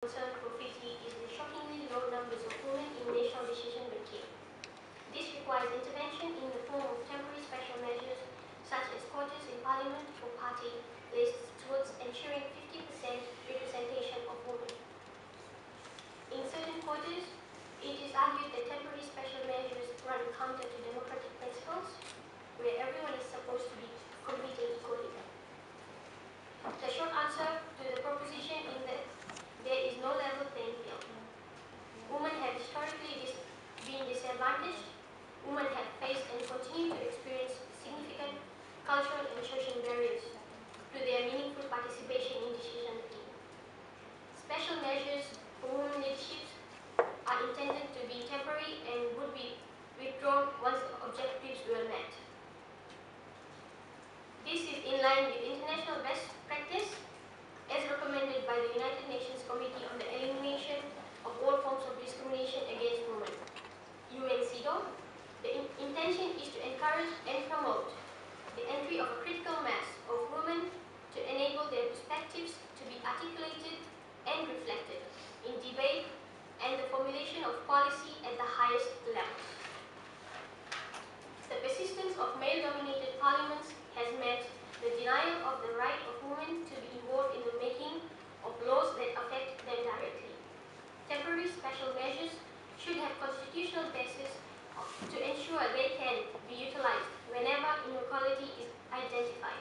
concern for Fiji is the shockingly low numbers of women in national decision making. This requires intervention in the form of temporary special measures such as quotas in Parliament or party lists towards ensuring 50% representation of women. In certain quarters, it is argued that temporary special measures run counter to democratic principles, where everyone is supposed to be competing equally. The short answer to the proposition is that there is no level playing field. Women have historically been disadvantaged. Women have faced and continue to experience significant cultural and social barriers to their meaningful participation in decision making. Special measures for women leaderships are intended to be temporary and would be withdrawn once the objectives were met. This is in line with international best practice as recommended by the United Nations Committee on the Elimination of all forms of discrimination against women, CEDAW. The intention is to encourage and promote the entry of a critical mass of women to enable their perspectives to be articulated and reflected in debate and the formulation of policy at the highest levels. The persistence of male-dominated parliaments has meant the denial of the right of women to be involved in the making of laws that affect them directly. Temporary special measures should have constitutional basis to ensure they can be utilized whenever inequality is identified.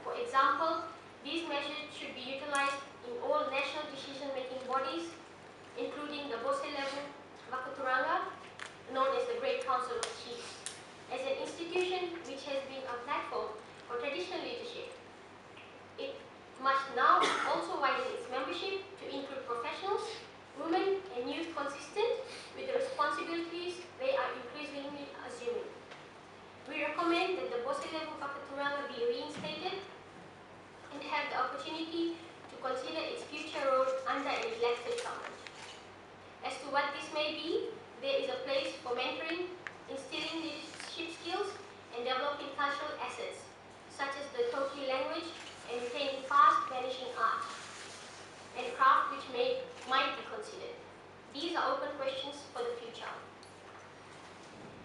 For example, these measures should be utilized in all national decision-making bodies, including the Bose-level Wakaturanga, known as the Great Council of Chiefs, as an institution which has been a platform for traditional leadership. It must now also widen its membership to include professionals, women and youth consistent with the responsibilities they are increasingly assuming. We recommend that the Bose-level Wakaturanga be reinstated and have the opportunity to consider its future role under an elected government. As to what this may be, there is a place for mentoring, instilling leadership skills and developing cultural assets, such as the Toki language and retaining fast-vanishing art and craft which might be considered. These are open questions for the future.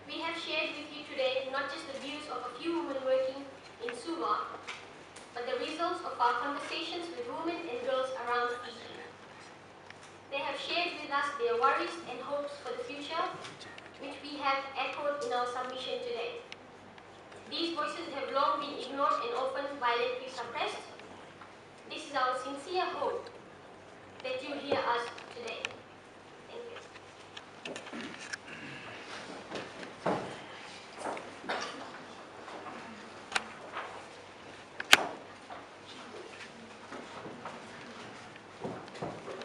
We have shared with you today not just the views of a few women working in Suva, but the results of our conversations with women and girls around Fiji. They have shared with us their worries and hopes for the future, which we have echoed in our submission today. These voices have long been ignored and often violently suppressed. This is our sincere hope that you hear us today.